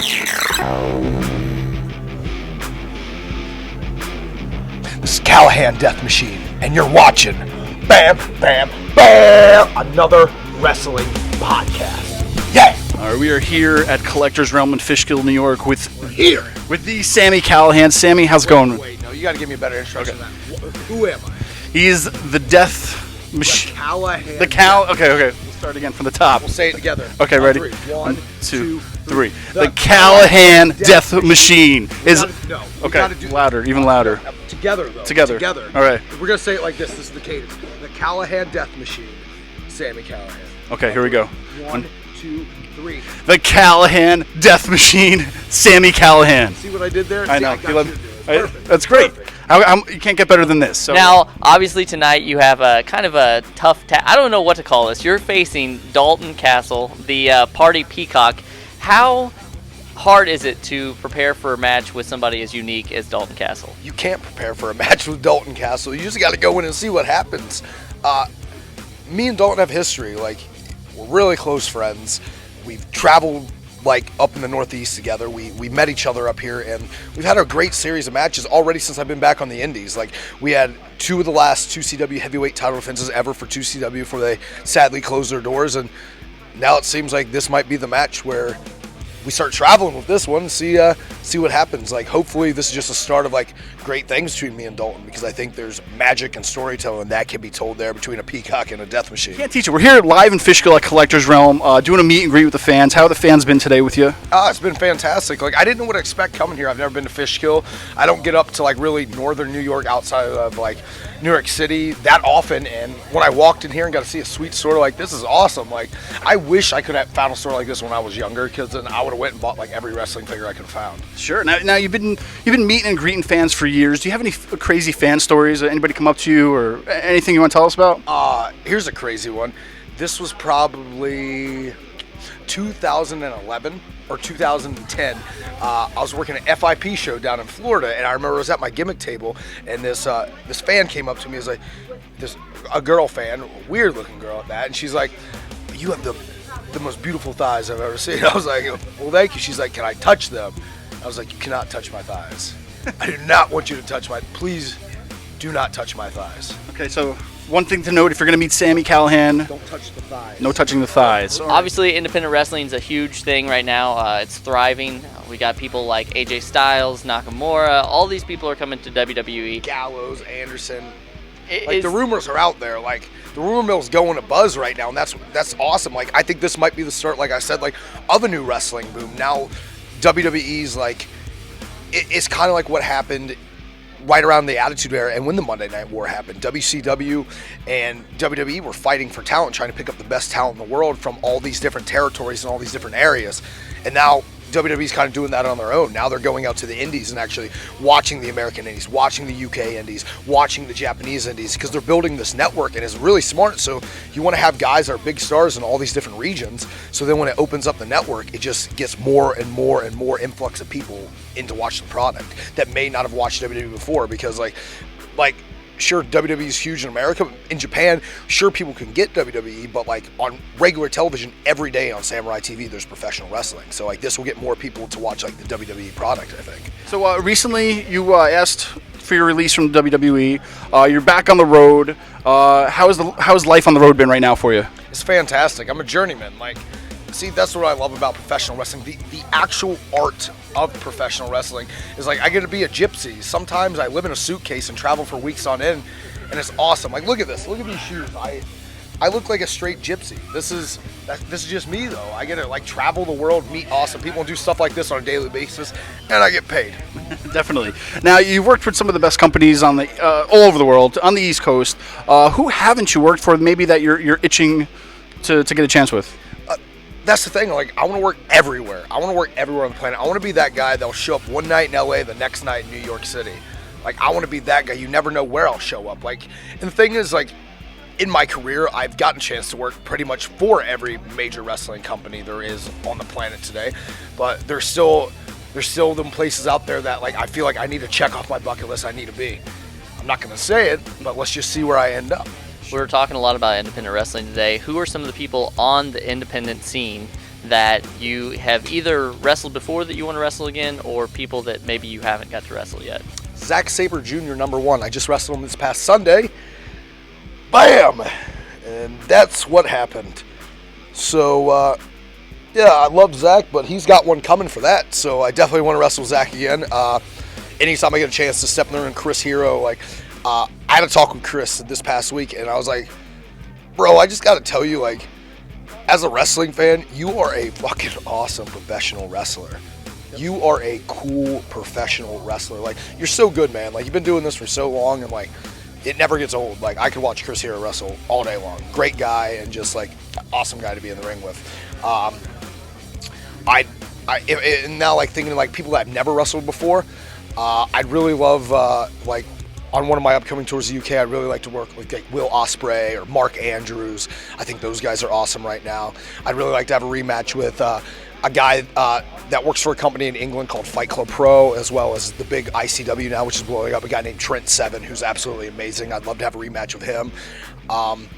This is Callihan Death Machine, and you're watching Bam Bam Bam, another wrestling podcast. Yeah. All right, we are here at Collector's Realm in Fishkill, New York, with the Sami Callihan. Sami, how's it going? Wait, no, you got to give me a better introduction than that. Who am I? He's the Death Machine. Callihan. Okay. We'll start again from the top. We'll say it together. Okay, ready? One, two, three. The Callihan Death Machine is. No. Okay, louder, even louder. Together, though. Together. All right. We're going to say it like this. This is the cadence. The Callihan Death Machine, Sami Callihan. Okay, here we go. 1, 2, 3. The Callihan Death Machine, Sami Callihan. See what I did there? I know. I got you to do it. Perfect. That's great. You can't get better than this. So. Now, obviously tonight you have a kind of a tough I don't know what to call this. You're facing Dalton Castle, the Party Peacock. How hard is it to prepare for a match with somebody as unique as Dalton Castle? You can't prepare for a match with Dalton Castle. You just got to go in and see what happens. Me and Dalton have history. Like, we're really close friends. We've traveled like up in the Northeast together. We met each other up here, and we've had a great series of matches already since I've been back on the Indies. Like, we had 2 of the last 2 CW heavyweight title defenses ever for 2CW before they sadly closed their doors, and now it seems like this might be the match where we start traveling with this one and see what happens. Like, hopefully this is just a start of like great things between me and Dalton, because I think there's magic and storytelling that can be told there between a Peacock and a Death Machine. Can't teach it. We're here live in Fishkill at Collector's Realm, doing a meet and greet with the fans. How have the fans been today with you? It's been fantastic. Like, I didn't know what to expect coming here. I've never been to Fishkill. I don't get up to like really northern New York outside of like New York City that often, and when I walked in here and got to see a sweet store like this is awesome. Like, I wish I could have found a store like this when I was younger, because then I would have went and bought like every wrestling figure I could have found. Sure. Now you've been meeting and greeting fans for years. Do you have any crazy fan stories? Anybody come up to you or anything you want to tell us about? Here's a crazy one. This was probably 2011 or 2010. I was working at FIP show down in Florida, and I remember I was at my gimmick table, and this fan came up to me. It was like a girl fan, a weird looking girl at that, and she's like, "You have the most beautiful thighs I've ever seen." I was like, "Well, thank you." She's like, "Can I touch them?" I was like, "You cannot touch my thighs. I do not want you to touch please do not touch my thighs." Okay, so one thing to note, if you're going to meet Sami Callihan, don't touch the thighs. No touching the thighs. Obviously, independent wrestling is a huge thing right now. It's thriving. We got people like AJ Styles, Nakamura. All these people are coming to WWE. Gallows, Anderson. The rumors are out there. Like, the rumor mill's going to buzz right now, and that's awesome. Like, I think this might be the start, like I said, like, of a new wrestling boom. Now, WWE's like, it's kind of like what happened right around the Attitude Era and when the Monday Night War happened. WCW and WWE were fighting for talent, trying to pick up the best talent in the world from all these different territories and all these different areas. And now WWE's kind of doing that on their own. Now they're going out to the indies and actually watching the American indies, watching the UK indies, watching the Japanese indies, because they're building this network, and it's really smart. So you want to have guys that are big stars in all these different regions, so then when it opens up the network, it just gets more and more and more influx of people in to watch the product that may not have watched WWE before, because like sure, WWE is huge in America. In Japan, sure, people can get WWE, but like on regular television every day on Samurai TV, there's professional wrestling. So like this will get more people to watch like the WWE product, I think. So recently you asked for your release from WWE. You're back on the road. How's life on the road been right now for you? It's fantastic. I'm a journeyman. Like, see, that's what I love about professional wrestling. The actual art of professional wrestling is like, I get to be a gypsy. Sometimes I live in a suitcase and travel for weeks on end, and it's awesome. Like, look at this. Look at these shoes. I look like a straight gypsy. This is just me, though. I get to like travel the world, meet awesome people, and do stuff like this on a daily basis, and I get paid. Definitely. Now, you've worked with some of the best companies on the all over the world, on the East Coast. Who haven't you worked for? Maybe that you're itching to get a chance with. That's the thing. Like, I want to work everywhere. I want to work everywhere on the planet. I want to be that guy that'll show up one night in LA, the next night in New York City. Like, I want to be that guy. You never know where I'll show up. Like, and the thing is, like, in my career, I've gotten a chance to work pretty much for every major wrestling company there is on the planet today. But there's still them places out there that, like, I feel like I need to check off my bucket list. I need to be. I'm not going to say it, but let's just see where I end up. We were talking a lot about independent wrestling today. Who are some of the people on the independent scene that you have either wrestled before that you want to wrestle again, or people that maybe you haven't got to wrestle yet? Zack Sabre Jr. #1. I just wrestled him this past Sunday. Bam! And that's what happened. So, yeah, I love Zach, but he's got one coming for that. So I definitely want to wrestle Zach again. Anytime I get a chance to step in there and Chris Hero, like, I had a talk with Chris this past week, and I was like, bro, I just got to tell you, like, as a wrestling fan, you are a fucking awesome professional wrestler. You are a cool professional wrestler. Like, you're so good, man. Like, you've been doing this for so long, and, like, it never gets old. Like, I could watch Chris Hero wrestle all day long. Great guy, and just, like, awesome guy to be in the ring with. And now, like, thinking, like, people that have never wrestled before, I'd really love, like, on one of my upcoming tours to the UK, I'd really like to work with, like, Will Ospreay or Mark Andrews. I think those guys are awesome right now. I'd really like to have a rematch with a guy that works for a company in England called Fight Club Pro, as well as the big ICW now, which is blowing up, a guy named Trent Seven, who's absolutely amazing. I'd love to have a rematch with him. And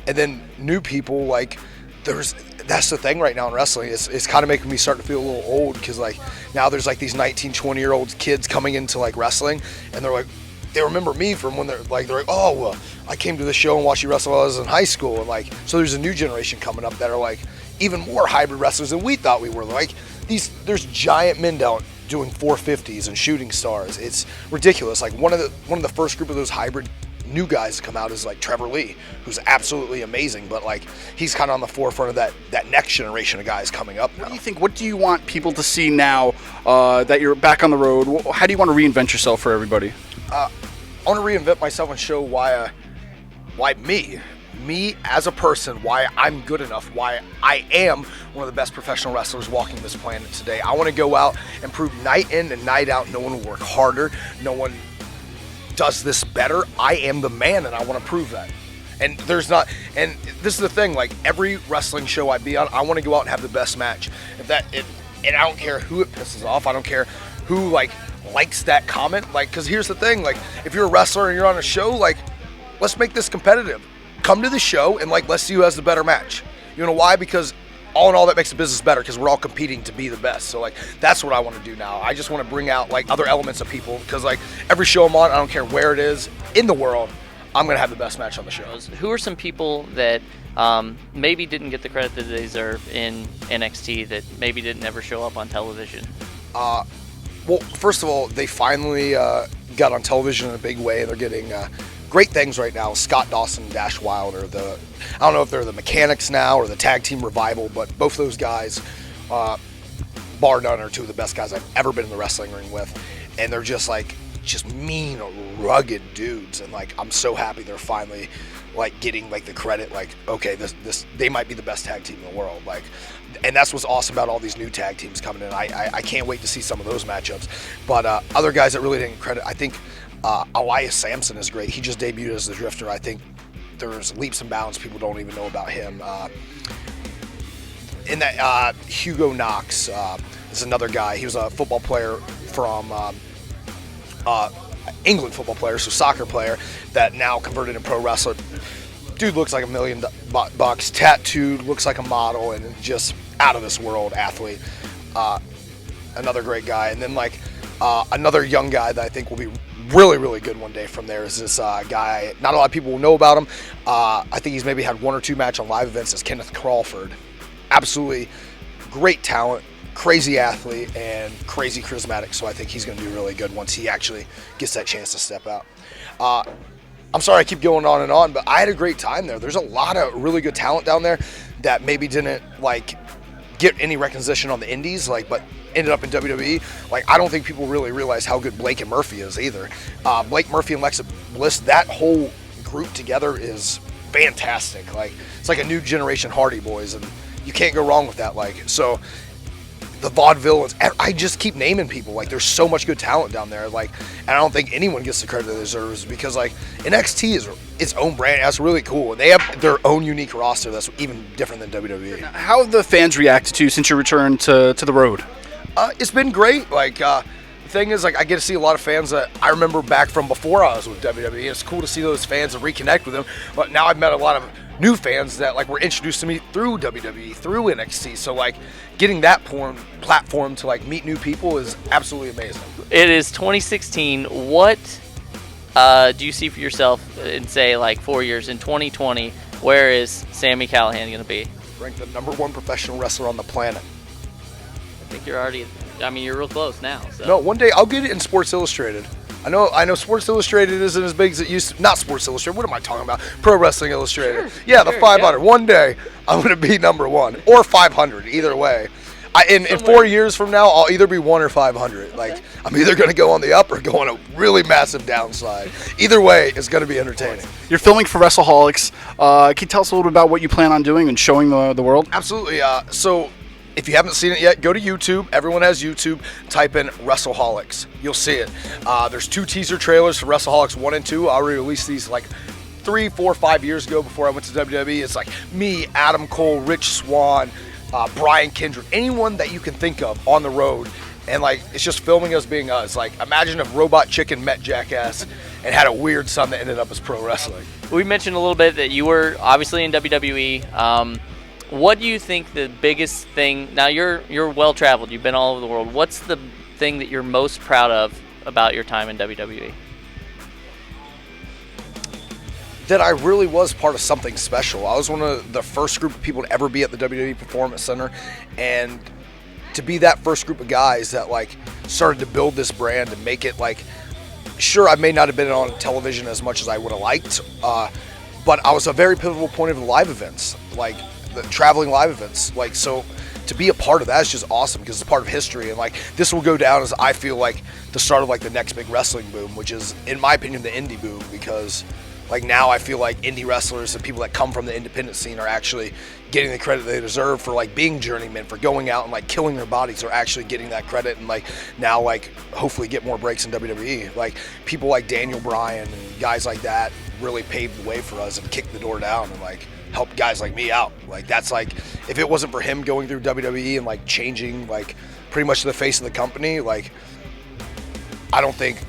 then new people, like, that's the thing right now in wrestling. It's kind of making me start to feel a little old, because, like, now there's, like, these 19, 20-year-old kids coming into, like, wrestling, and they're like, they remember me from when they're like, oh, well, I came to the show and watched you wrestle when I was in high school. And, like, so there's a new generation coming up that are, like, even more hybrid wrestlers than we thought we were. Like, there's giant men down doing 450s and shooting stars. It's ridiculous. Like, one of the first group of those hybrid new guys to come out is, like, Trevor Lee, who's absolutely amazing, but, like, he's kind of on the forefront of that next generation of guys coming up now. What do you think? What do you want people to see now that you're back on the road? How do you want to reinvent yourself for everybody? I want to reinvent myself and show why me as a person, why I'm good enough, why I am one of the best professional wrestlers walking this planet today. I want to go out and prove night in and night out, no one will work harder, no one does this better. I am the man, and I want to prove that. And and this is the thing, like, every wrestling show I be on, I want to go out and have the best match. And I don't care who it pisses off. I don't care who, like, likes that comment. Like, because here's the thing, like, if you're a wrestler and you're on a show, like, let's make this competitive. Come to the show and, like, let's see who has the better match. You know why? Because all in all, that makes the business better, because we're all competing to be the best. So, like, that's what I want to do now. I just want to bring out, like, other elements of people, because, like, every show I'm on, I don't care where it is in the world, I'm going to have the best match on the show. Who are some people that maybe didn't get the credit that they deserve in NXT, that maybe didn't ever show up on television? Well, first of all, they finally got on television in a big way. They're getting great things right now. Scott Dawson and Dash Wilder. I don't know if they're the Mechanics now or the Tag Team Revival, but both those guys, bar none, are two of the best guys I've ever been in the wrestling ring with. And they're just mean, rugged dudes. And, like, I'm so happy they're finally, like, getting, like, the credit. Like, okay, this they might be the best tag team in the world. Like, and that's what's awesome about all these new tag teams coming in. I can't wait to see some of those matchups. But other guys that really didn't get credit, I think Elias Sampson is great. He just debuted as the Drifter. I think there's leaps and bounds people don't even know about him. In that Hugo Knox is another guy. He was a football player from England, football player, so soccer player, that now converted into pro wrestler. Dude looks like $1 million, tattooed, looks like a model, and just out of this world athlete. Another great guy. And then, like, another young guy that I think will be really, really good one day from there is this guy. Not a lot of people will know about him. I think he's maybe had one or two matches on live events. Is Kenneth Crawford. Absolutely great talent, crazy athlete, and crazy charismatic. So I think he's going to be really good once he actually gets that chance to step out. I'm sorry I keep going on and on, but I had a great time there. There's a lot of really good talent down there that maybe didn't, like, get any recognition on the indies, like, but ended up in WWE. Like, I don't think people really realize how good Blake and Murphy is either. Blake Murphy and Lexa Bliss, that whole group together is fantastic. Like, it's like a new generation Hardy Boys, and you can't go wrong with that. Like, so the vaudeville, I just keep naming people. Like, there's so much good talent down there. Like, and I don't think anyone gets the credit they deserves, because, like, NXT is its own brand. That's really cool. And they have their own unique roster that's even different than WWE. How have the fans reacted to you since your return to the road? It's been great. Like, the thing is, like, I get to see a lot of fans that I remember back from before I was with WWE. It's cool to see those fans and reconnect with them. But now I've met a lot of new fans that like were introduced to me through WWE, through NXT. So like getting that platform to like meet new people is absolutely amazing. It is 2016. What do you see for yourself in, say, like 4 years, in 2020? Where is Sami Callihan going to be? Ranked the #1 professional wrestler on the planet. I think you're already, I mean, you're real close now. So. No, one day I'll get it in Sports Illustrated. I know Sports Illustrated isn't as big as it used to. Not Sports Illustrated. What am I talking about? Pro Wrestling Illustrated. Sure, yeah, the sure, 500. yeah. One day I'm going to be #1 or 500. Either way. In 4 Somewhere. years from now, I'll either be 1 or 500. Okay. Like I'm either going to go on the up or go on a really massive downside. Either way, it's going to be entertaining. You're filming for WrestleHolics. Can you tell us a little bit about what you plan on doing and showing the world? Absolutely. So if you haven't seen it yet, go to YouTube. Everyone has YouTube. Type in WrestleHolics. You'll see it. There's 2 teaser trailers for WrestleHolics 1 and 2. I already released these like 3, 4, 5 years ago before I went to WWE. It's like me, Adam Cole, Rich Swann, Brian Kendrick, anyone that you can think of on the road. And like it's just filming us being us. Like imagine if Robot Chicken met Jackass and had a weird son that ended up as pro wrestling. We mentioned a little bit that you were obviously in WWE. What do you think the biggest thing? Now you're well traveled. You've been all over the world. What's the thing that you're most proud of about your time in WWE? That I really was part of something special. I was one of the first group of people to ever be at the WWE Performance Center, and to be that first group of guys that like started to build this brand and make it like, sure, I may not have been on television as much as I would have liked, but I was a very pivotal point of the live events, like the traveling live events. Like, so to be a part of that is just awesome because it's part of history, and like this will go down as I feel like the start of like the next big wrestling boom, which is in my opinion the indie boom, because like now I feel like indie wrestlers and people that come from the independent scene are actually getting the credit they deserve for like being journeymen, for going out and like killing their bodies. Are actually getting that credit, and like now like hopefully get more breaks in WWE. Like people like Daniel Bryan and guys like that really paved the way for us and kicked the door down and like helped guys like me out. Like that's like if it wasn't for him going through WWE and like changing like pretty much the face of the company, like I don't think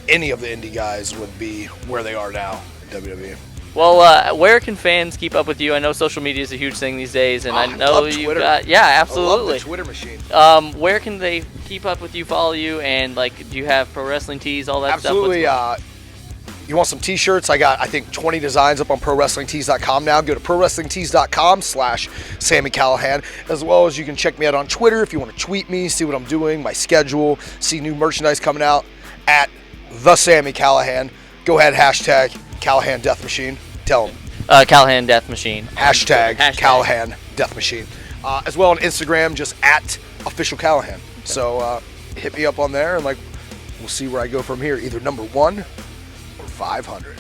any of the indie guys would be where they are now. WWE. Well, where can fans keep up with you? I know social media is a huge thing these days, and I know you've got, yeah, absolutely. I love the Twitter machine. Where can they keep up with you, follow you, and like, do you have pro wrestling tees, all that absolutely, stuff? You want some t-shirts? I got, I think, 20 designs up on ProWrestlingTees.com now. Go to ProWrestlingTees.com/Sami Callihan, as well as you can check me out on Twitter if you want to tweet me, see what I'm doing, my schedule, see new merchandise coming out at the Sami Callihan. Go ahead, hashtag Callihan Death Machine. Tell them. Callihan Death Machine. Hashtag Callihan Death Machine. As well on Instagram, just at Official Callihan. So hit me up on there, and like we'll see where I go from here. Either #1 or 500.